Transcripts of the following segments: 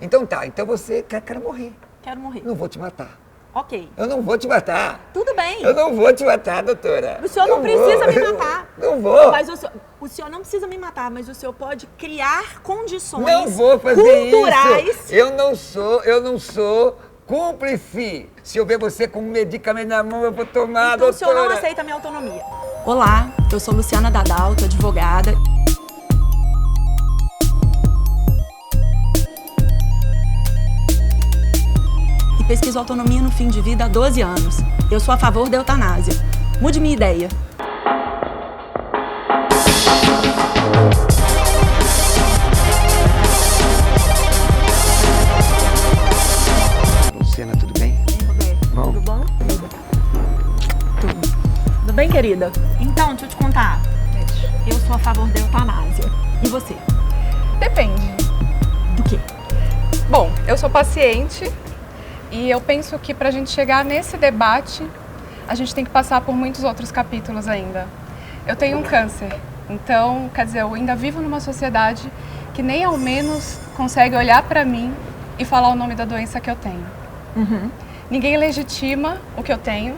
Então tá, então você quer morrer. Quero morrer. Não vou te matar. Ok. Eu não vou te matar. Tudo bem. Eu não vou te matar, doutora. O senhor não precisa me matar. Não vou. Mas o senhor não precisa me matar, mas o senhor pode criar condições Não vou fazer culturais. isso. Eu não sou cúmplice. Se eu ver você com um medicamento na mão, eu vou tomar, Então doutora. o senhor não aceita a minha autonomia. Olá, eu sou Luciana Dadalto, advogada. E pesquiso autonomia no fim de vida há 12 anos. Eu sou a favor da eutanásia. Mude minha ideia. Luciana, tudo bem? Bom. Tudo bom? Tudo bem, querida? Então, deixa eu te contar. Eu sou a favor da eutanásia. E você? Depende. Do quê? Bom, eu sou paciente e eu penso que para a gente chegar nesse debate, a gente tem que passar por muitos outros capítulos ainda. Eu tenho um câncer, então, quer dizer, eu ainda vivo numa sociedade que nem ao menos consegue olhar para mim e falar o nome da doença que eu tenho. Ninguém legitima o que eu tenho,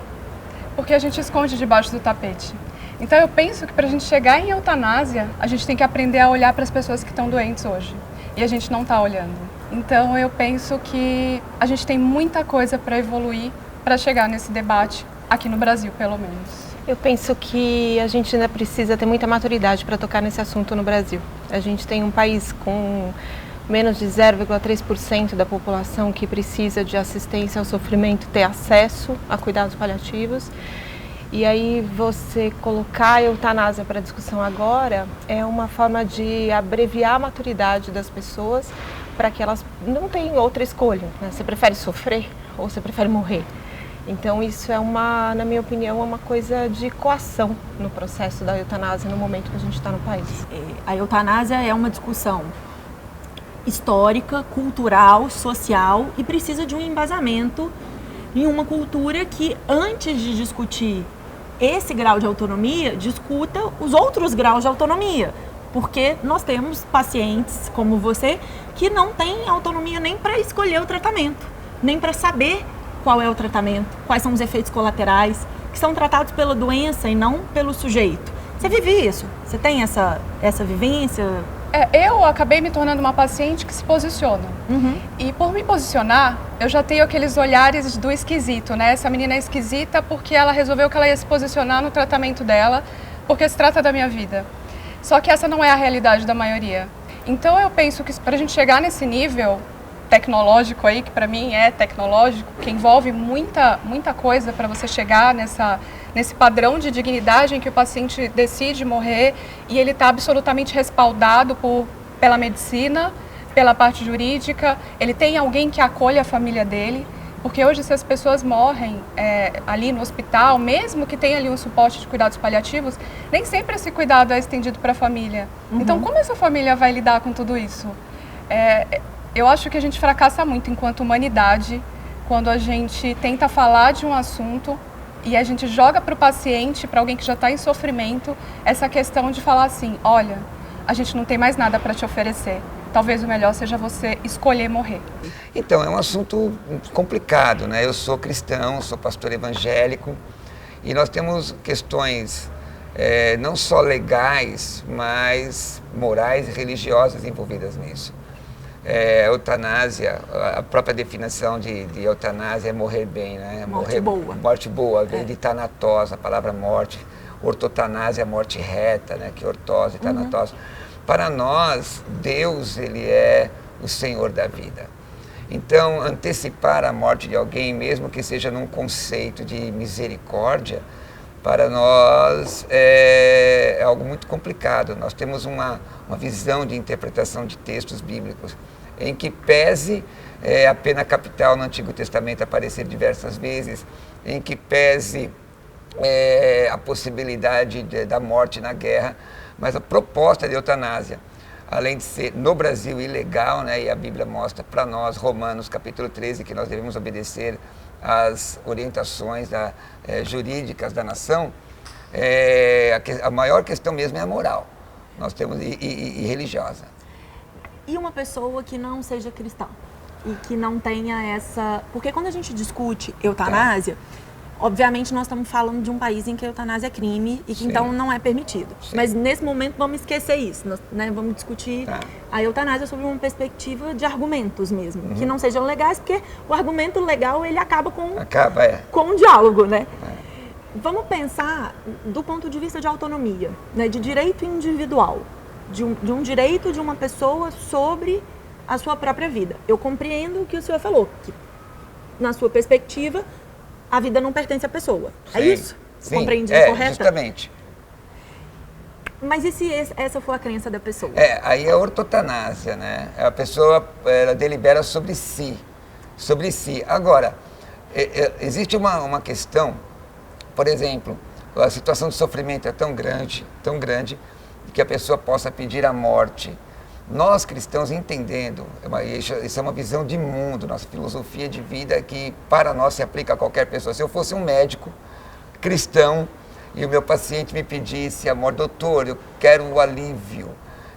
porque a gente esconde debaixo do tapete. Então eu penso que para a gente chegar em eutanásia, a gente tem que aprender a olhar para as pessoas que estão doentes hoje. E a gente não está olhando. Então eu penso que a gente tem muita coisa para evoluir para chegar nesse debate, aqui no Brasil pelo menos. Eu penso que a gente ainda precisa ter muita maturidade para tocar nesse assunto no Brasil. A gente tem um país com menos de 0,3% da população que precisa de assistência ao sofrimento ter acesso a cuidados paliativos. E aí você colocar a eutanásia para discussão agora é uma forma de abreviar a maturidade das pessoas para que elas não tenham outra escolha, né? Você prefere sofrer ou você prefere morrer? Então isso é na minha opinião, uma coisa de coação no processo da eutanásia no momento que a gente está no país. A eutanásia é uma discussão histórica, cultural, social e precisa de um embasamento em uma cultura que, antes de discutir esse grau de autonomia, discuta os outros graus de autonomia. Porque nós temos pacientes como você que não têm autonomia nem para escolher o tratamento, nem para saber qual é o tratamento, quais são os efeitos colaterais, que são tratados pela doença e não pelo sujeito. Você vive isso? Você tem essa vivência? Eu acabei me tornando uma paciente que se posiciona. E por me posicionar, eu já tenho aqueles olhares do esquisito, né? Essa menina é esquisita porque ela resolveu que ela ia se posicionar no tratamento dela, porque se trata da minha vida. Só que essa não é a realidade da maioria. Então eu penso que para a gente chegar nesse nível tecnológico aí, que para mim é tecnológico, que envolve muita coisa para você chegar nesse padrão de dignidade em que o paciente decide morrer e ele está absolutamente respaldado pela medicina, pela parte jurídica, ele tem alguém que acolhe a família dele, porque hoje se as pessoas morrem ali no hospital, mesmo que tenha ali um suporte de cuidados paliativos, nem sempre esse cuidado é estendido para a família. Então como essa família vai lidar com tudo isso? Eu acho que a gente fracassa muito enquanto humanidade quando a gente tenta falar de um assunto e a gente joga para o paciente, para alguém que já está em sofrimento, essa questão de falar assim, olha, a gente não tem mais nada para te oferecer. Talvez o melhor seja você escolher morrer. Então, é um assunto complicado, né? Eu sou cristão, sou pastor evangélico e nós temos questões não só legais, mas morais e religiosas envolvidas nisso. Eutanásia, a própria definição de eutanásia é morrer bem, né? Morte boa. Morte boa, vem de tanatós, a palavra morte. Ortotanásia é morte reta, né? Que ortose, tanatós. Para nós, Deus, ele é o Senhor da vida. Então, antecipar a morte de alguém, mesmo que seja num conceito de misericórdia, para nós é algo muito complicado. Nós temos uma visão de interpretação de textos bíblicos em que pese a pena capital no Antigo Testamento aparecer diversas vezes, em que pese a possibilidade da morte na guerra, mas a proposta de eutanásia, além de ser no Brasil ilegal, né, e a Bíblia mostra para nós, Romanos capítulo 13, que nós devemos obedecer às orientações jurídicas da nação, a maior questão mesmo é a moral, nós temos e religiosa. E uma pessoa que não seja cristã? e que não tenha essa... Porque quando a gente discute eutanásia, obviamente nós estamos falando de um país em que a eutanásia é crime e que então não é permitido. Mas nesse momento vamos esquecer isso, né? Vamos discutir a eutanásia sob uma perspectiva de argumentos mesmo, que não sejam legais, porque o argumento legal ele acaba com o diálogo, né? Vamos pensar do ponto de vista de autonomia, né? De direito individual, de um direito de uma pessoa sobre a sua própria vida. Eu compreendo o que o senhor falou, que na sua perspectiva a vida não pertence à pessoa. Sim, é isso? Sim, Compreendi correto? Justamente. Mas e se essa for a crença da pessoa? Aí é ortotanásia, né? A pessoa ela delibera sobre si. Agora, existe uma questão, por exemplo, a situação de sofrimento é tão grande, que a pessoa possa pedir a morte. Nós cristãos entendendo, isso é uma visão de mundo, nossa filosofia de vida que para nós se aplica a qualquer pessoa. Se eu fosse um médico cristão e o meu paciente me pedisse a morte, doutor, eu quero o alívio,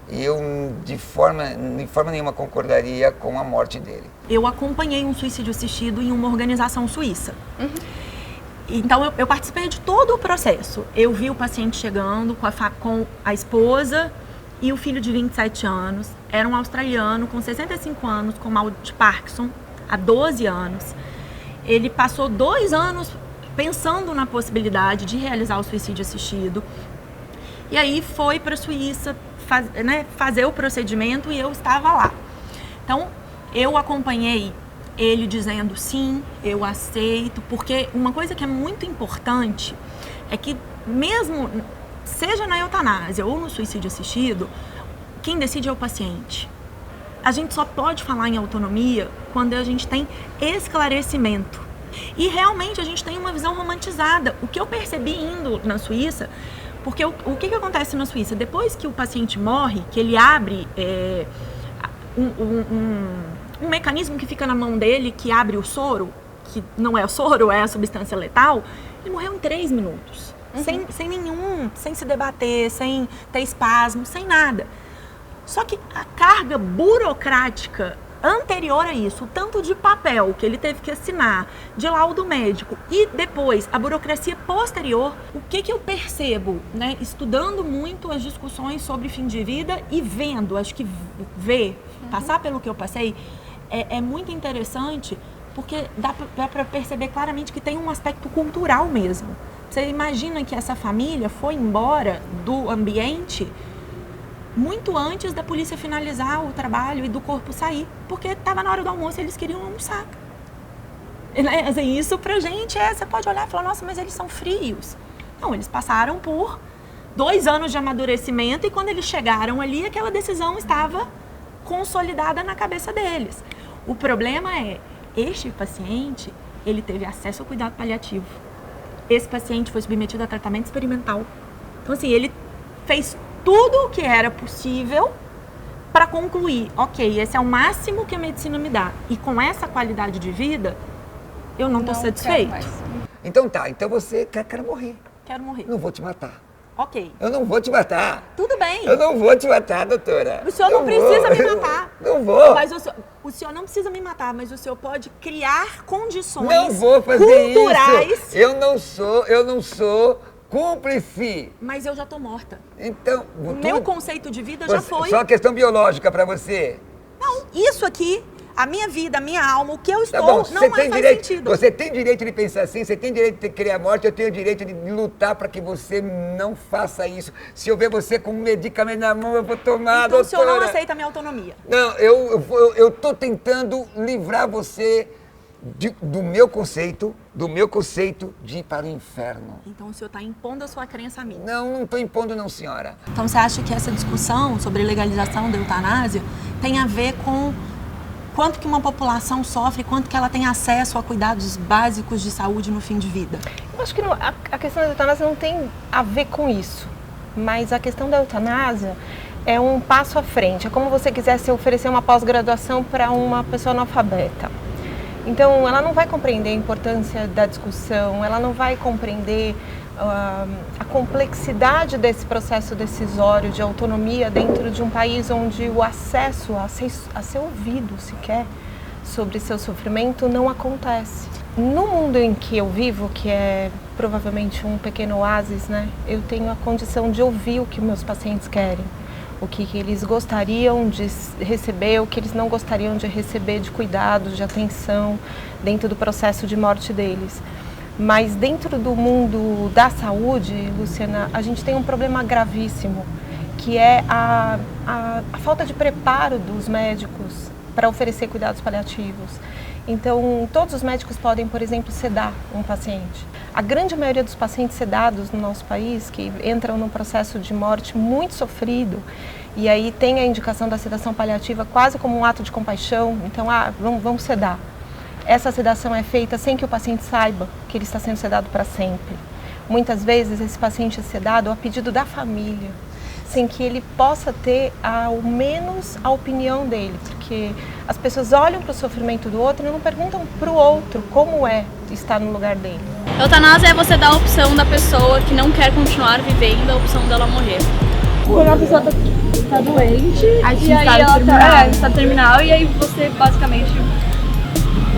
e eu de forma nenhuma concordaria com a morte dele. Eu acompanhei um suicídio assistido em uma organização suíça. Então eu participei de todo o processo. Eu vi o paciente chegando com a esposa e o filho de 27 anos, era um australiano com 65 anos, com mal de Parkinson, há 12 anos. Ele passou 2 anos pensando na possibilidade de realizar o suicídio assistido. E aí foi para a Suíça fazer o procedimento e eu estava lá. Então, eu acompanhei ele dizendo sim, eu aceito, porque uma coisa que é muito importante é que mesmo... seja na eutanásia ou no suicídio assistido, quem decide é o paciente. A gente só pode falar em autonomia quando a gente tem esclarecimento. E realmente a gente tem uma visão romantizada. O que eu percebi indo na Suíça, porque o que acontece na Suíça? Depois que o paciente morre, que ele abre um mecanismo que fica na mão dele, que abre o soro, que não é o soro, é a substância letal, ele morreu em 3 minutos. Sem se debater, sem ter espasmo, sem nada. Só que a carga burocrática anterior a isso, o tanto de papel que ele teve que assinar, de laudo médico, e depois a burocracia posterior, o que eu percebo, né, estudando muito as discussões sobre fim de vida e vendo, acho que passar pelo que eu passei, é muito interessante, porque dá para perceber claramente que tem um aspecto cultural mesmo. Você imagina que essa família foi embora do ambiente muito antes da polícia finalizar o trabalho e do corpo sair, porque estava na hora do almoço e eles queriam almoçar. Isso pra gente você pode olhar e falar, nossa, mas eles são frios. Não, eles passaram por 2 anos de amadurecimento e quando eles chegaram ali, aquela decisão estava consolidada na cabeça deles. O problema é, este paciente, ele teve acesso ao cuidado paliativo. Esse paciente foi submetido a tratamento experimental. Então, assim, ele fez tudo o que era possível para concluir, ok, esse é o máximo que a medicina me dá. E com essa qualidade de vida, eu não estou satisfeito. Então então você quer morrer. Quero morrer. Não vou te matar. Ok. Eu não vou te matar. Tudo bem. Eu não vou te matar, doutora. O senhor não precisa me matar. Não vou. Mas o senhor não precisa me matar, mas o senhor pode criar condições não vou fazer culturais. Isso. Eu não sou cúmplice. Mas eu já tô morta. Então, meu conceito de vida já foi. Só questão biológica para você. Não, isso aqui, a minha vida, a minha alma, o que eu estou, não faz sentido. Você tem direito de pensar assim, você tem direito de querer a morte, eu tenho direito de lutar para que você não faça isso. Se eu ver você com um medicamento na mão, eu vou tomar, então, doutora. O senhor não aceita a minha autonomia? Não, eu tô tentando livrar você do meu conceito de ir para o inferno. Então o senhor está impondo a sua crença a mim? Não estou impondo não, senhora. Então você acha que essa discussão sobre legalização da eutanásia tem a ver com quanto que uma população sofre, quanto que ela tem acesso a cuidados básicos de saúde no fim de vida? Eu acho que a questão da eutanásia não tem a ver com isso, mas a questão da eutanásia é um passo à frente. É como você quisesse oferecer uma pós-graduação para uma pessoa analfabeta. Então, ela não vai compreender a importância da discussão, ela não vai compreender a complexidade desse processo decisório de autonomia dentro de um país onde o acesso a ser ouvido sequer sobre seu sofrimento não acontece. No mundo em que eu vivo, que é provavelmente um pequeno oásis, né, eu tenho a condição de ouvir o que meus pacientes querem, o que eles gostariam de receber, o que eles não gostariam de receber de cuidados, de atenção dentro do processo de morte deles. Mas dentro do mundo da saúde, Luciana, a gente tem um problema gravíssimo, que é a falta de preparo dos médicos para oferecer cuidados paliativos. Então, todos os médicos podem, por exemplo, sedar um paciente. A grande maioria dos pacientes sedados no nosso país, que entram num processo de morte muito sofrido, e aí tem a indicação da sedação paliativa quase como um ato de compaixão, então, vamos sedar. Essa sedação é feita sem que o paciente saiba que ele está sendo sedado para sempre. Muitas vezes, esse paciente é sedado a pedido da família, sem que ele possa ter ao menos a opinião dele, porque as pessoas olham para o sofrimento do outro e não perguntam para o outro como é estar no lugar dele. Eutanásia é você dar a opção da pessoa que não quer continuar vivendo, a opção dela morrer. Quando a pessoa tá doente, e aí ela tá em estado terminal, e aí você basicamente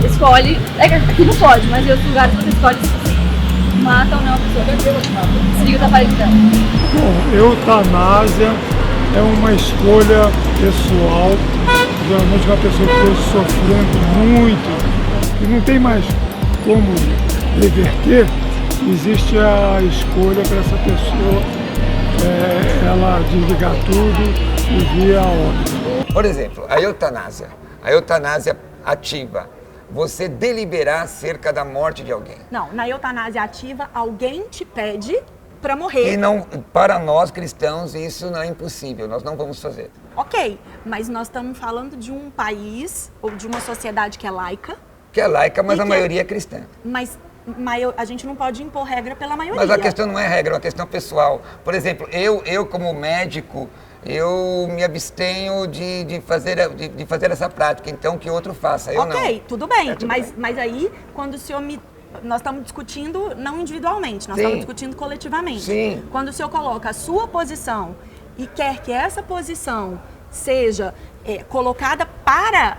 escolhe, aqui não pode, mas em outros lugares você escolhe se você mata ou não a pessoa. Desliga da parede dela. Bom, eutanásia é uma escolha pessoal, geralmente uma pessoa que esteja sofrendo muito e não tem mais como reverter, existe a escolha para essa pessoa, ela desligar tudo e vir a óbito. Por exemplo, a eutanásia ativa, você deliberar acerca da morte de alguém. Não, na eutanásia ativa, alguém te pede para morrer. E não, para nós cristãos, isso não é impossível, nós não vamos fazer. Ok, mas nós estamos falando de um país ou de uma sociedade que é laica. Que é laica, mas a maioria é cristã. Mas a gente não pode impor regra pela maioria. Mas a questão não é regra, é uma questão pessoal. Por exemplo, eu como médico, eu me abstenho de fazer essa prática, então que outro faça, eu não. Ok, tudo bem, tudo mas aí quando o senhor nós estamos discutindo não individualmente, nós Sim. estamos discutindo coletivamente. Sim. Quando o senhor coloca a sua posição e quer que essa posição seja colocada para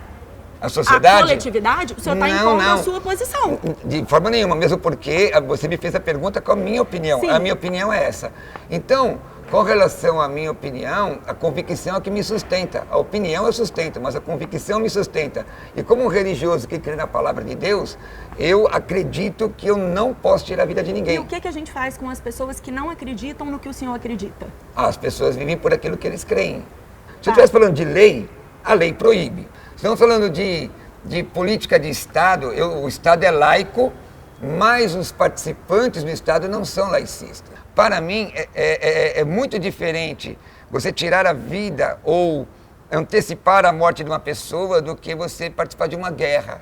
a sociedade? A coletividade, o senhor está impondo a sua posição. De forma nenhuma, mesmo porque você me fez a pergunta com a minha opinião. Sim. A minha opinião é essa. Então, com relação à minha opinião, a convicção é que me sustenta. A opinião eu sustento, mas a convicção me sustenta. E como um religioso que crê na palavra de Deus, eu acredito que eu não posso tirar a vida de ninguém. E o que a gente faz com as pessoas que não acreditam no que o senhor acredita? As pessoas vivem por aquilo que eles creem. Se eu estivesse falando de lei, a lei proíbe. Estamos falando de política de Estado, o Estado é laico, mas os participantes do Estado não são laicistas. Para mim, é muito diferente você tirar a vida ou antecipar a morte de uma pessoa do que você participar de uma guerra.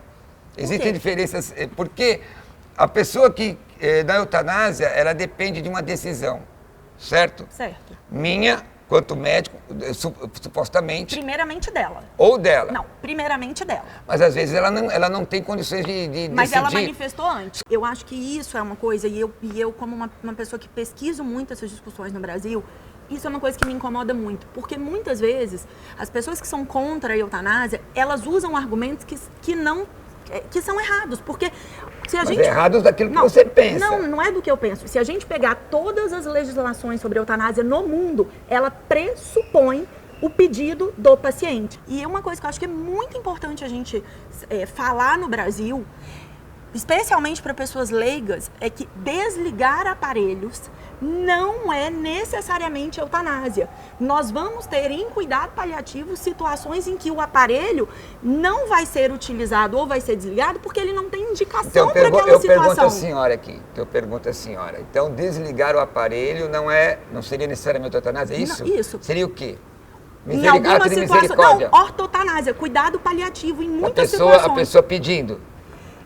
Existem diferenças, porque a pessoa que da eutanásia, ela depende de uma decisão, certo? Certo. Minha, quanto médico, supostamente. Primeiramente dela. Ou dela. Não, primeiramente dela. Mas às vezes ela não tem condições de Mas decidir. ela manifestou antes. Eu acho que isso é uma coisa, e eu como uma pessoa que pesquiso muito essas discussões no Brasil, isso é uma coisa que me incomoda muito. Porque muitas vezes, as pessoas que são contra a eutanásia, elas usam argumentos que são errados, porque se a Mas gente... errados daquilo que você pensa. Não é do que eu penso. Se a gente pegar todas as legislações sobre eutanásia no mundo, ela pressupõe o pedido do paciente. E é uma coisa que eu acho que é muito importante a gente falar no Brasil, especialmente para pessoas leigas, é que desligar aparelhos não é necessariamente eutanásia. Nós vamos ter em cuidado paliativo situações em que o aparelho não vai ser utilizado ou vai ser desligado porque ele não tem indicação para aquela situação. Eu pergunto à senhora. Então, desligar o aparelho não seria necessariamente eutanásia, é isso? Não, isso. Seria o quê? Em alguma situação, não, misericórdia. Ortotanásia, cuidado paliativo em muitas situações. A pessoa pedindo.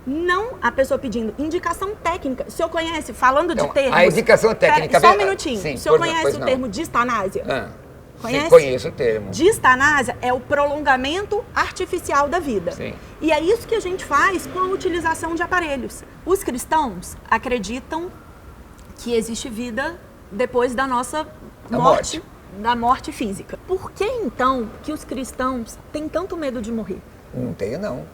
Não a pessoa pedindo. Indicação técnica. O senhor conhece, falando Então, de termos... a indicação técnica... Só um minutinho. Sim, o senhor conhece o termo distanásia? Conhece? Sim, conheço o termo. Distanásia é o prolongamento artificial da vida. Sim. E é isso que a gente faz com a utilização de aparelhos. Os cristãos acreditam que existe vida depois da nossa morte. Da morte física. Por que então que os cristãos têm tanto medo de morrer? Não tenho, não.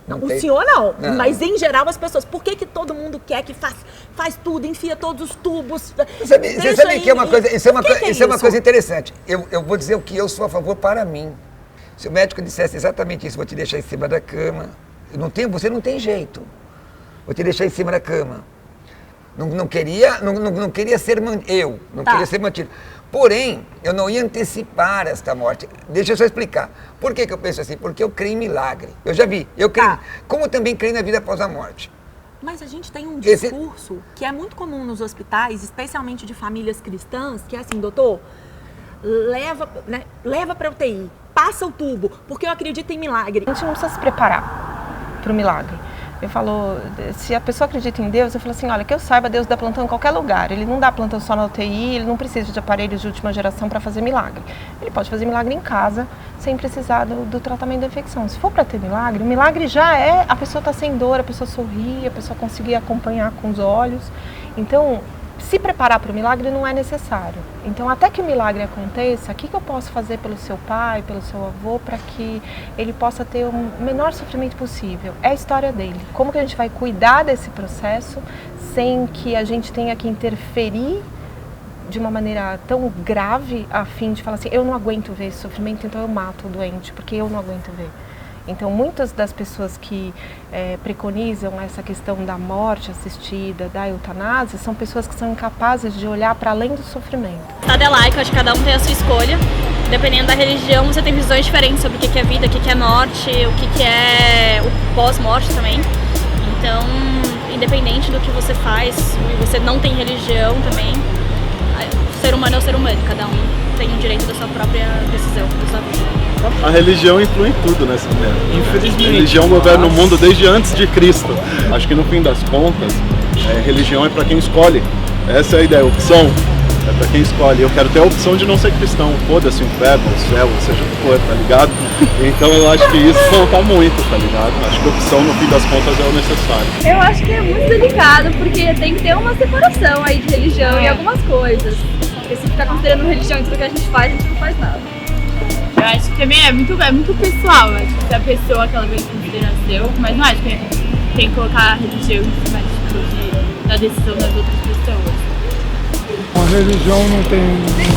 O senhor não, mas em geral as pessoas, por que todo mundo quer que faz tudo, enfia todos os tubos? Você sabe que é uma coisa, isso é uma coisa interessante. Eu vou dizer o que eu sou a favor para mim. Se o médico dissesse exatamente isso, vou te deixar em cima da cama, você não tem jeito. Vou te deixar em cima da cama. Não queria ser queria ser mantido. Porém, eu não ia antecipar esta morte. Deixa eu só explicar. Por que eu penso assim? Porque eu creio em milagre. Eu já vi. Eu creio. Como também creio na vida após a morte. Mas a gente tem um discurso que é muito comum nos hospitais, especialmente de famílias cristãs, que é assim, doutor, leva para UTI, passa o tubo, porque eu acredito em milagre. A gente não precisa se preparar para o milagre. Eu falo, se a pessoa acredita em Deus, eu falo assim, olha, que eu saiba, Deus dá plantão em qualquer lugar. Ele não dá plantão só na UTI, ele não precisa de aparelhos de última geração para fazer milagre. Ele pode fazer milagre em casa, sem precisar do tratamento da infecção. Se for para ter milagre, o milagre já é a pessoa estar sem dor, a pessoa sorrir, a pessoa conseguir acompanhar com os olhos. Então, se preparar para o milagre não é necessário. Então, até que o milagre aconteça, o que eu posso fazer pelo seu pai, pelo seu avô, para que ele possa ter o menor sofrimento possível? É a história dele. Como que a gente vai cuidar desse processo sem que a gente tenha que interferir de uma maneira tão grave a fim de falar assim, eu não aguento ver esse sofrimento, então eu mato o doente, porque eu não aguento ver. Então, muitas das pessoas que preconizam essa questão da morte assistida, da eutanásia, são pessoas que são incapazes de olhar para além do sofrimento. O Estado é laico, acho que cada um tem a sua escolha. Dependendo da religião, você tem visões diferentes sobre o que é vida, o que é morte, o que é o pós-morte também. Então, independente do que você faz, e você não tem religião também, o ser humano é o ser humano, cada um tem o direito da sua própria decisão, da sua vida. A religião influi em tudo nessa terra. Infelizmente. A religião governa o mundo desde antes de Cristo. Acho que no fim das contas, religião é para quem escolhe. Essa é a ideia, a opção é para quem escolhe. Eu quero ter a opção de não ser cristão. Foda-se o inferno, o céu, seja o que for, tá ligado? Então eu acho que isso conta muito, tá ligado? Acho que a opção no fim das contas é o necessário. Eu acho que é muito delicado, porque tem que ter uma separação aí de religião e algumas coisas. Porque se ficar considerando religião e tudo que a gente não faz nada. Eu acho que também é muito pessoal. Eu acho que se a pessoa que ela vem em consideração, mas não acho que tem que colocar a religião em cima da decisão das outras pessoas. A religião não tem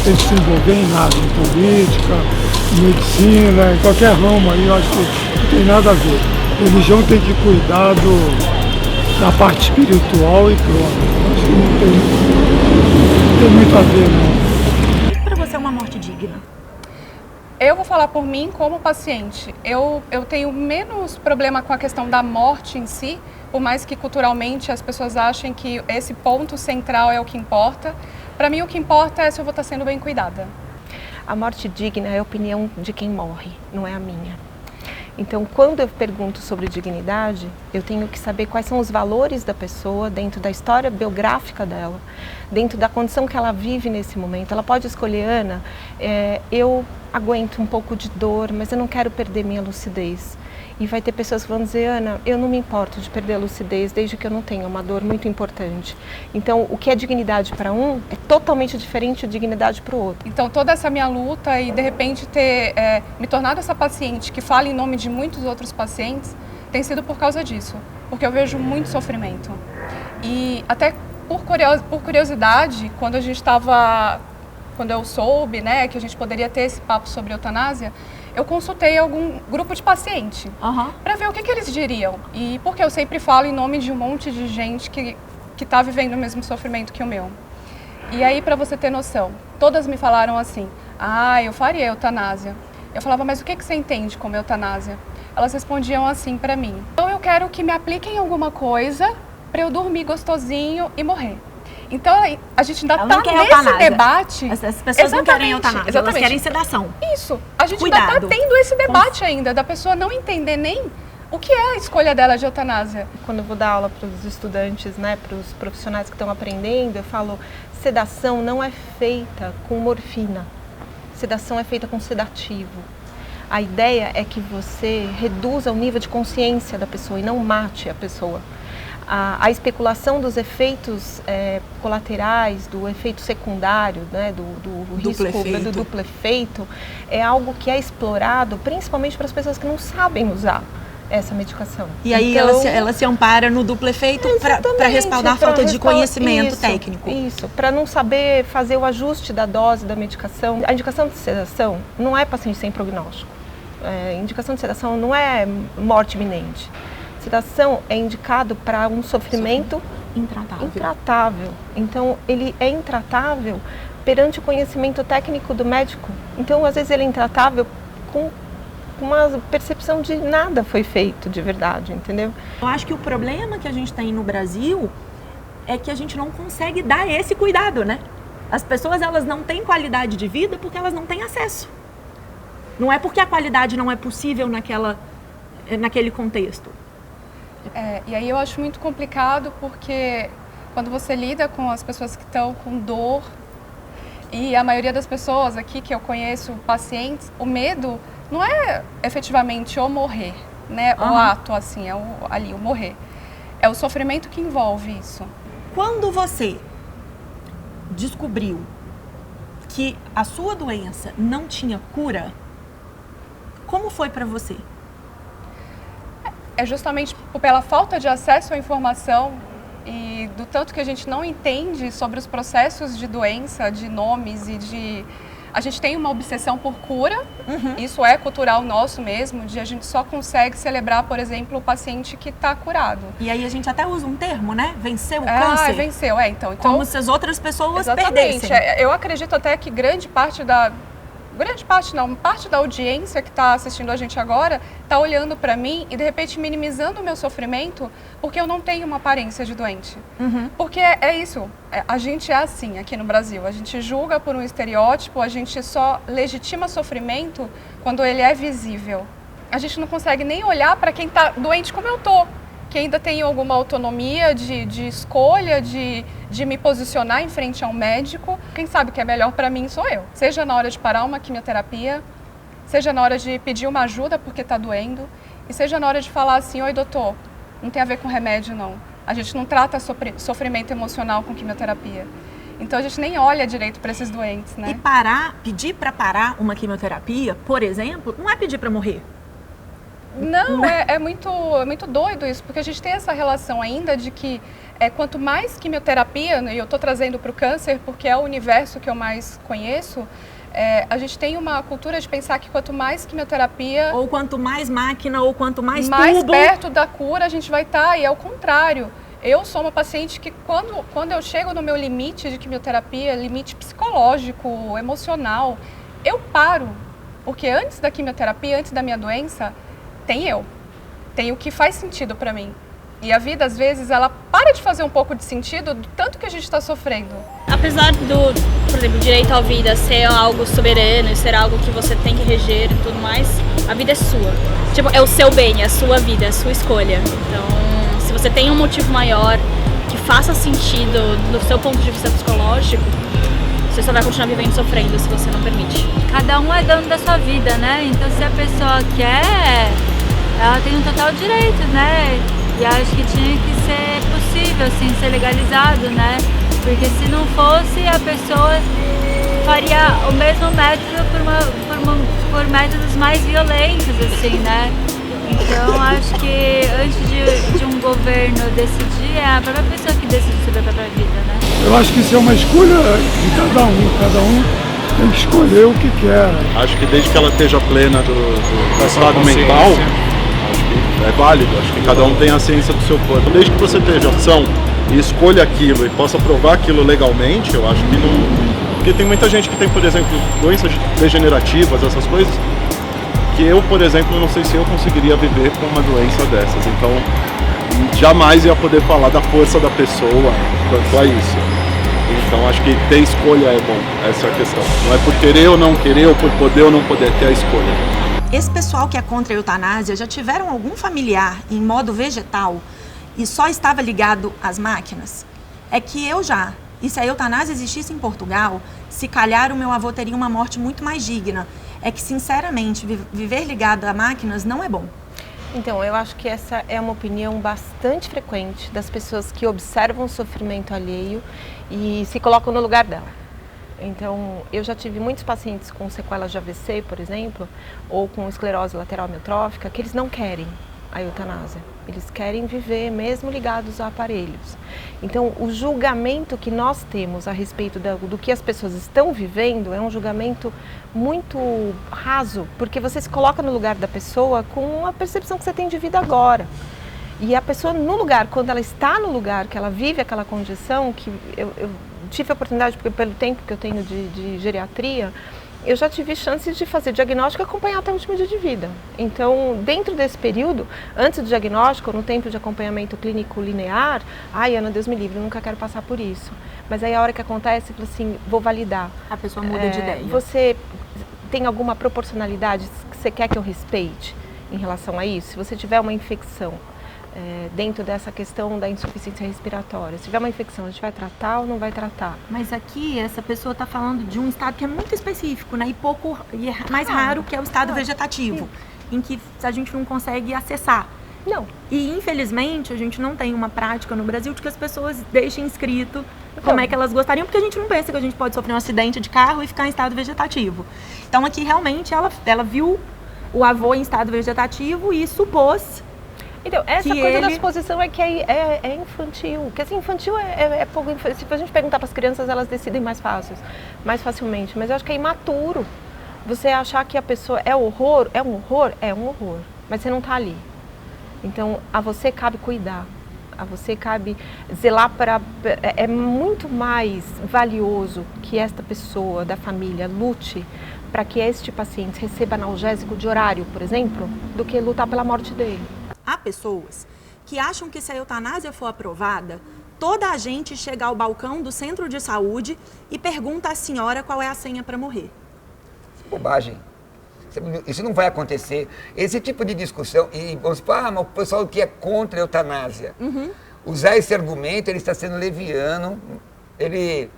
que se envolver em nada, em política, em medicina, em qualquer ramo aí, eu acho que não tem nada a ver. A religião tem que cuidar da parte espiritual e pronto. Eu acho que não tem muito a ver, não. O que para você é uma morte digna? Eu vou falar por mim como paciente. Eu tenho menos problema com a questão da morte em si, por mais que culturalmente as pessoas achem que esse ponto central é o que importa. Para mim o que importa é se eu vou estar sendo bem cuidada. A morte digna é a opinião de quem morre, não é a minha. Então, quando eu pergunto sobre dignidade, eu tenho que saber quais são os valores da pessoa dentro da história biográfica dela, dentro da condição que ela vive nesse momento. Ela pode escolher, Ana, eu aguento um pouco de dor, mas eu não quero perder minha lucidez. E vai ter pessoas que vão dizer, Ana, eu não me importo de perder a lucidez desde que eu não tenha uma dor muito importante. Então, o que é dignidade para um é totalmente diferente de dignidade para o outro. Então, toda essa minha luta e, de repente, ter me tornado essa paciente que fala em nome de muitos outros pacientes, tem sido por causa disso. Porque eu vejo muito sofrimento. E até por curiosidade, quando eu soube, né, que a gente poderia ter esse papo sobre eutanásia, eu consultei algum grupo de paciente para ver o que eles diriam. E porque eu sempre falo em nome de um monte de gente que está vivendo o mesmo sofrimento que o meu. E aí, para você ter noção, todas me falaram assim, eu faria eutanásia. Eu falava, mas o que você entende como eutanásia? Elas respondiam assim para mim, então eu quero que me apliquem alguma coisa para eu dormir gostosinho e morrer. Então, a gente ainda está nesse debate. As pessoas não querem eutanásia, elas querem sedação. Isso. A gente ainda está tendo esse debate ainda, da pessoa não entender nem o que é a escolha dela de eutanásia. Quando eu vou dar aula para os estudantes, né, para os profissionais que estão aprendendo, eu falo, sedação não é feita com morfina. Sedação é feita com sedativo. A ideia é que você reduza o nível de consciência da pessoa e não mate a pessoa. A especulação dos efeitos colaterais, do efeito secundário, né, do duplo efeito, é algo que é explorado principalmente para as pessoas que não sabem usar. essa medicação. E aí então, ela se ampara no duplo efeito para respaldar a falta de conhecimento técnico. Isso, para não saber fazer o ajuste da dose da medicação. A indicação de sedação não é paciente sem prognóstico. Indicação de sedação não é morte iminente. Sedação é indicado para um sofrimento intratável. Então, ele é intratável perante o conhecimento técnico do médico. Então, às vezes, ele é intratável com uma percepção de nada foi feito de verdade, entendeu? Eu acho que o problema que a gente tem no Brasil é que a gente não consegue dar esse cuidado, né? As pessoas, elas não têm qualidade de vida porque elas não têm acesso. Não é porque a qualidade não é possível naquele contexto. E aí eu acho muito complicado porque quando você lida com as pessoas que estão com dor, e a maioria das pessoas aqui que eu conheço, pacientes, o medo não é efetivamente o morrer, né? O ato, assim, o morrer. É o sofrimento que envolve isso. Quando você descobriu que a sua doença não tinha cura, como foi para você? É justamente pela falta de acesso à informação e do tanto que a gente não entende sobre os processos de doença, de nomes e de... A gente tem uma obsessão por cura, isso é cultural nosso mesmo, de a gente só consegue celebrar, por exemplo, o paciente que está curado. E aí a gente até usa um termo, né? Venceu o câncer. Venceu, então... Como se as outras pessoas perdessem. Eu acredito até que parte da audiência que está assistindo a gente agora está olhando para mim e de repente minimizando o meu sofrimento porque eu não tenho uma aparência de doente. Porque é isso, a gente é assim aqui no Brasil, a gente julga por um estereótipo, a gente só legitima sofrimento quando ele é visível. A gente não consegue nem olhar para quem está doente como eu tô, que ainda tem alguma autonomia de escolha, de me posicionar em frente a um médico. Quem sabe o que é melhor para mim sou eu. Seja na hora de parar uma quimioterapia, seja na hora de pedir uma ajuda porque está doendo, e seja na hora de falar assim, oi doutor, não tem a ver com remédio não. A gente não trata sofrimento emocional com quimioterapia. Então a gente nem olha direito para esses doentes, né? E pedir para parar uma quimioterapia, por exemplo, não é pedir para morrer. Não, é muito doido isso, porque a gente tem essa relação ainda de que quanto mais quimioterapia, e eu estou trazendo para o câncer porque é o universo que eu mais conheço, a gente tem uma cultura de pensar que quanto mais quimioterapia... Ou quanto mais máquina, ou quanto mais tubo... Mais perto da cura a gente vai estar, e é o contrário. Eu sou uma paciente que quando eu chego no meu limite de quimioterapia, limite psicológico, emocional, eu paro, porque antes da quimioterapia, antes da minha doença... Tem o que faz sentido para mim. E a vida, às vezes, ela para de fazer um pouco de sentido do tanto que a gente está sofrendo. Apesar por exemplo, direito à vida ser algo soberano, ser algo que você tem que reger e tudo mais, a vida é sua. Tipo, é o seu bem, é a sua vida, é a sua escolha. Então, se você tem um motivo maior que faça sentido do seu ponto de vista psicológico, você só vai continuar vivendo sofrendo se você não permite. Cada um é dono da sua vida, né? Então, se a pessoa quer, ela tem um total direito, né? E acho que tinha que ser possível, assim, ser legalizado, né? Porque se não fosse, a pessoa faria o mesmo método por métodos mais violentos, assim, né? Então, acho que antes de um governo decidir, é a própria pessoa que decide sobre a própria vida, né? Eu acho que isso é uma escolha de cada um tem que escolher o que quer. Acho que desde que ela esteja plena do estado mental, acho que é válido, acho que cada um tem a ciência do seu corpo. Desde que você esteja ação e escolha aquilo e possa provar aquilo legalmente, eu acho que não... Porque tem muita gente que tem, por exemplo, doenças degenerativas, essas coisas, que eu, por exemplo, não sei se eu conseguiria viver com uma doença dessas. Então, jamais ia poder falar da força da pessoa quanto a isso. Então, acho que ter escolha é bom, essa é a questão. Não é por querer ou não querer, ou por poder ou não poder, ter a escolha. Esse pessoal que é contra a eutanásia já tiveram algum familiar em modo vegetal e só estava ligado às máquinas? É que eu já. E se a eutanásia existisse em Portugal, se calhar o meu avô teria uma morte muito mais digna. É que, sinceramente, viver ligado a máquinas não é bom. Então, eu acho que essa é uma opinião bastante frequente das pessoas que observam o sofrimento alheio e se colocam no lugar dela. Então, eu já tive muitos pacientes com sequelas de AVC, por exemplo, ou com esclerose lateral amiotrófica, que eles não querem a eutanásia. Eles querem viver mesmo ligados a aparelhos. Então, o julgamento que nós temos a respeito do que as pessoas estão vivendo é um julgamento muito raso, porque você se coloca no lugar da pessoa com a percepção que você tem de vida agora. E a pessoa no lugar, quando ela está no lugar, que ela vive aquela condição, que eu tive a oportunidade, porque pelo tempo que eu tenho de geriatria, eu já tive chances de fazer diagnóstico e acompanhar até o último dia de vida. Então, dentro desse período, antes do diagnóstico, no tempo de acompanhamento clínico linear, ai, Ana, Deus me livre, eu nunca quero passar por isso. Mas aí a hora que acontece, eu falo assim, vou validar. A pessoa muda de ideia. Você tem alguma proporcionalidade que você quer que eu respeite em relação a isso? Se você tiver uma infecção, dentro dessa questão da insuficiência respiratória. Se tiver uma infecção, a gente vai tratar ou não vai tratar? Mas aqui, essa pessoa está falando de um estado que é muito específico, né? E é mais raro, que é o estado vegetativo, em que a gente não consegue acessar. Não. E, infelizmente, a gente não tem uma prática no Brasil de que as pessoas deixem escrito como é que elas gostariam, porque a gente não pensa que a gente pode sofrer um acidente de carro e ficar em estado vegetativo. Então, aqui, realmente, ela viu o avô em estado vegetativo e supôs. Então, essa coisa da suposição é que é infantil. Porque assim, infantil é pouco. Se a gente perguntar para as crianças, elas decidem mais facilmente. Mas eu acho que é imaturo você achar que a pessoa é horror. É um horror? É um horror. Mas você não está ali. Então, a você cabe cuidar. A você cabe zelar para... É muito mais valioso que esta pessoa da família lute para que este paciente receba analgésico de horário, por exemplo, do que lutar pela morte dele. Há pessoas que acham que se a eutanásia for aprovada, toda a gente chega ao balcão do centro de saúde e pergunta à senhora qual é a senha para morrer. Bobagem. Isso não vai acontecer. Esse tipo de discussão, e vamos falar, mas o pessoal que é contra a eutanásia, usar esse argumento, ele está sendo leviano, ele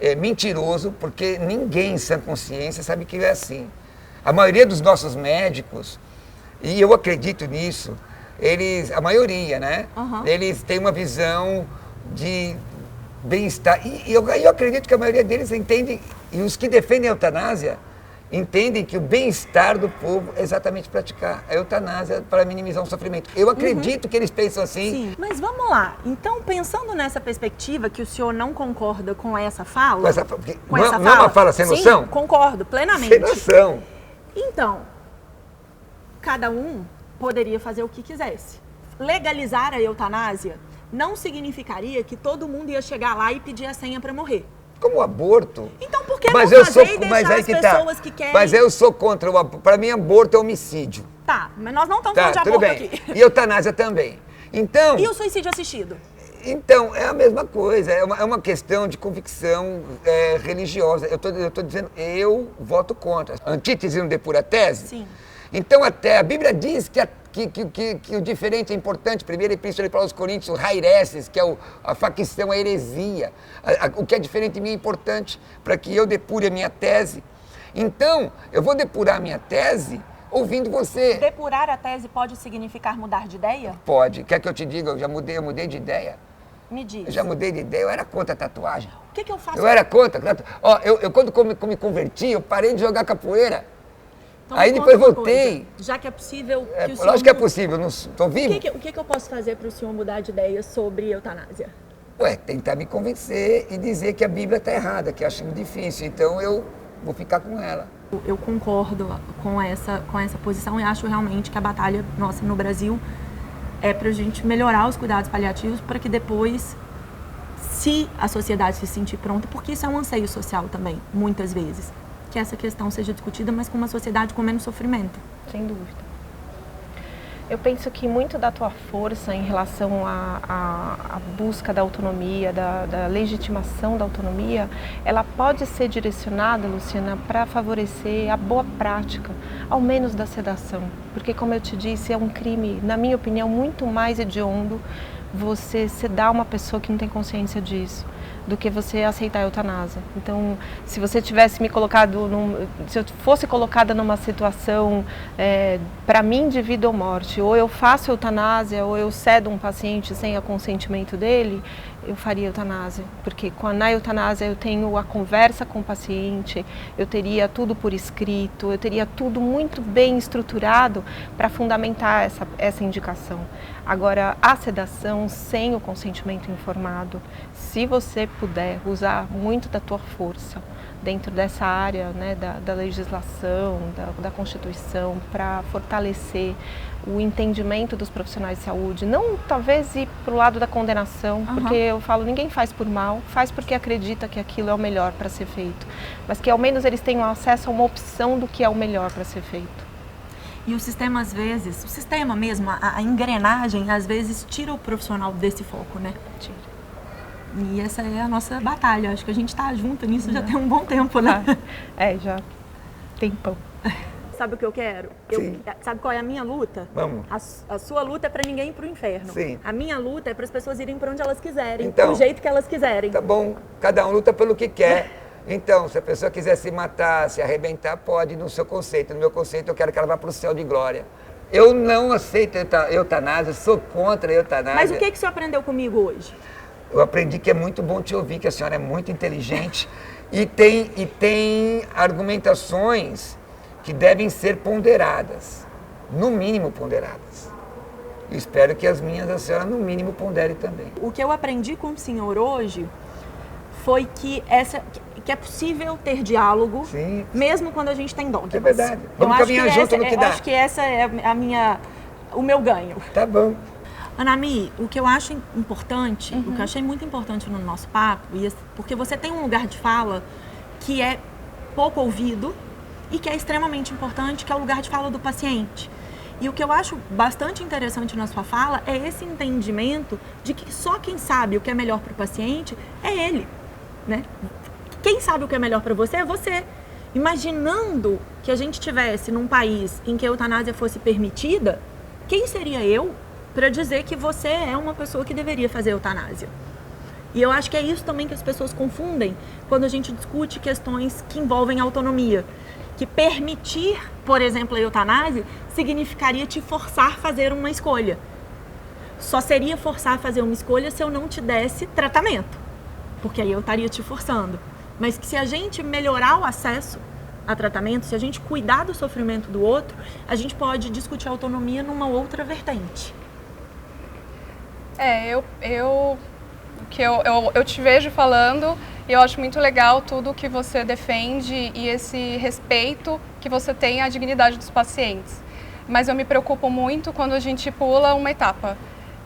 é mentiroso, porque ninguém em sã consciência sabe que é assim. A maioria dos nossos médicos, e eu acredito nisso, a maioria, né? Eles têm uma visão de bem-estar. E eu acredito que a maioria deles entendem, e os que defendem a eutanásia, entendem que o bem-estar do povo é exatamente praticar a eutanásia para minimizar o sofrimento. Eu acredito que eles pensam assim. Sim, mas vamos lá. Então, pensando nessa perspectiva, que o senhor não concorda com essa fala... Não é uma fala sem noção? Sim, concordo plenamente. Sem noção. Então, cada um poderia fazer o que quisesse. Legalizar a eutanásia não significaria que todo mundo ia chegar lá e pedir a senha para morrer. Como o aborto. Então por que não fazer e deixar as pessoas que querem... Mas eu sou contra o aborto. Para mim, aborto é homicídio. Tá, mas nós não estamos falando de aborto aqui. E eutanásia também. Então... E o suicídio assistido? Então, é a mesma coisa. É uma questão de convicção religiosa. Eu estou dizendo, eu voto contra. Antítese não depura a tese? Sim. Então, até a Bíblia diz que o diferente é importante. Primeira epístola para os Coríntios, raireces, que é a facção, a heresia. O que é diferente de mim é importante para que eu depure a minha tese. Então, eu vou depurar a minha tese ouvindo você. Depurar a tese pode significar mudar de ideia? Pode. Quer que eu te diga? Eu mudei de ideia. Me diz. Eu já mudei de ideia. Eu era contra a tatuagem. O que eu faço? Eu era contra. Eu quando me converti, eu parei de jogar capoeira. Então, aí depois voltei. Já que é possível que o senhor... Lógico que é possível, não estou vivo. O que eu posso fazer para o senhor mudar de ideia sobre eutanásia? Tentar me convencer e dizer que a Bíblia está errada, que eu acho difícil. Então eu vou ficar com ela. Eu concordo com essa posição e acho realmente que a batalha nossa no Brasil é para a gente melhorar os cuidados paliativos para que depois, se a sociedade se sentir pronta, porque isso é um anseio social também, muitas vezes, que essa questão seja discutida, mas com uma sociedade com menos sofrimento. Sem dúvida. Eu penso que muito da tua força em relação à busca da autonomia, da legitimação da autonomia, ela pode ser direcionada, Luciana, para favorecer a boa prática, ao menos da sedação. Porque, como eu te disse, é um crime, na minha opinião, muito mais hediondo você sedar uma pessoa que não tem consciência disso. do que você aceitar a eutanásia. Então, se você tivesse me colocado, se eu fosse colocada numa situação, para mim, de vida ou morte, ou eu faço eutanásia, ou eu cedo um paciente sem o consentimento dele, eu faria eutanásia, porque na eutanásia eu tenho a conversa com o paciente, eu teria tudo por escrito, eu teria tudo muito bem estruturado para fundamentar essa indicação. Agora, a sedação sem o consentimento informado, se você puder usar muito da tua força dentro dessa área, né, da legislação, da Constituição, para fortalecer o entendimento dos profissionais de saúde, não talvez ir para o lado da condenação, porque eu falo, ninguém faz por mal, faz porque acredita que aquilo é o melhor para ser feito, mas que ao menos eles tenham acesso a uma opção do que é o melhor para ser feito. E o sistema, às vezes, o sistema mesmo, a engrenagem, às vezes tira o profissional desse foco, né? Tira. E essa é a nossa batalha, acho que a gente está junto nisso já tem um bom tempo, né? Já tem pão. Sabe o que eu quero? Sabe qual é a minha luta? Vamos. A sua luta é para ninguém ir para o inferno. Sim. A minha luta é para as pessoas irem para onde elas quiserem, então, do jeito que elas quiserem. Tá bom, cada um luta pelo que quer. Então, se a pessoa quiser se matar, se arrebentar, pode, no seu conceito. No meu conceito, eu quero que ela vá para o céu de glória. Eu não aceito eutanásia, sou contra a eutanásia. Mas o que o senhor aprendeu comigo hoje? Eu aprendi que é muito bom te ouvir, que a senhora é muito inteligente e tem argumentações que devem ser ponderadas, no mínimo ponderadas. Eu espero que as minhas, a senhora, no mínimo, pondere também. O que eu aprendi com o senhor hoje foi que é possível ter diálogo, sim, mesmo quando a gente tem dogmas. É verdade. Vamos caminhar junto no que dá. Eu acho que essa é o meu ganho. Tá bom. Anami, o que eu acho importante, o que eu achei muito importante no nosso papo, porque você tem um lugar de fala que é pouco ouvido e que é extremamente importante, que é o lugar de fala do paciente. E o que eu acho bastante interessante na sua fala é esse entendimento de que só quem sabe o que é melhor para o paciente é ele, né? Quem sabe o que é melhor para você é você. Imaginando que a gente tivesse num país em que a eutanásia fosse permitida, quem seria eu para dizer que você é uma pessoa que deveria fazer eutanásia? E eu acho que é isso também que as pessoas confundem quando a gente discute questões que envolvem autonomia. Que permitir, por exemplo, a eutanásia significaria te forçar a fazer uma escolha. Só seria forçar a fazer uma escolha se eu não te desse tratamento, porque aí eu estaria te forçando. Mas que se a gente melhorar o acesso a tratamento, se a gente cuidar do sofrimento do outro, a gente pode discutir autonomia numa outra vertente. Eu te vejo falando e eu acho muito legal tudo que você defende e esse respeito que você tem à dignidade dos pacientes. Mas eu me preocupo muito quando a gente pula uma etapa,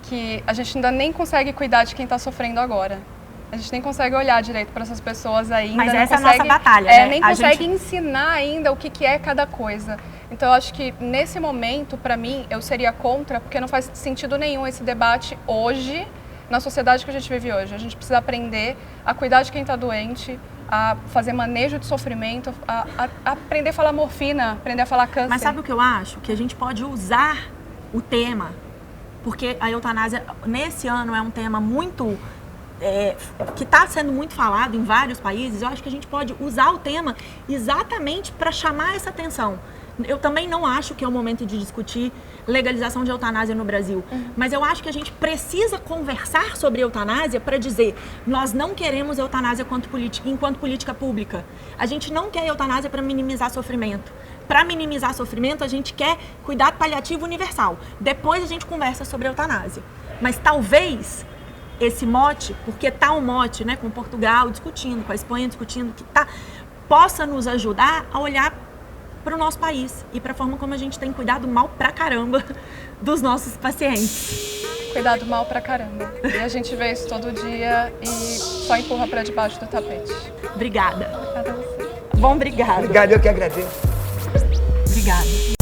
que a gente ainda nem consegue cuidar de quem está sofrendo agora. A gente nem consegue olhar direito para essas pessoas ainda. Mas essa é a nossa batalha, né? Nem consegue ensinar ainda o que é cada coisa. Então, eu acho que nesse momento, para mim, eu seria contra, porque não faz sentido nenhum esse debate hoje, na sociedade que a gente vive hoje. A gente precisa aprender a cuidar de quem está doente, a fazer manejo de sofrimento, a aprender a falar morfina, aprender a falar câncer. Mas sabe o que eu acho? Que a gente pode usar o tema, porque a eutanásia, nesse ano, é um tema muito... que está sendo muito falado em vários países. Eu acho que a gente pode usar o tema exatamente para chamar essa atenção. Eu também não acho que é o momento de discutir legalização de eutanásia no Brasil, mas eu acho que a gente precisa conversar sobre eutanásia para dizer, nós não queremos eutanásia enquanto política pública. A gente não quer eutanásia para minimizar sofrimento. Para minimizar sofrimento, a gente quer cuidado paliativo universal. Depois a gente conversa sobre eutanásia. Mas talvez esse mote, porque está um mote, né, com Portugal discutindo, com a Espanha discutindo, possa nos ajudar a olhar para o nosso país e para a forma como a gente tem cuidado mal pra caramba dos nossos pacientes. Cuidado mal pra caramba. E a gente vê isso todo dia e só empurra para debaixo do tapete. Obrigada. Obrigada a você. Bom, obrigada. Obrigado, eu que agradeço. Obrigada.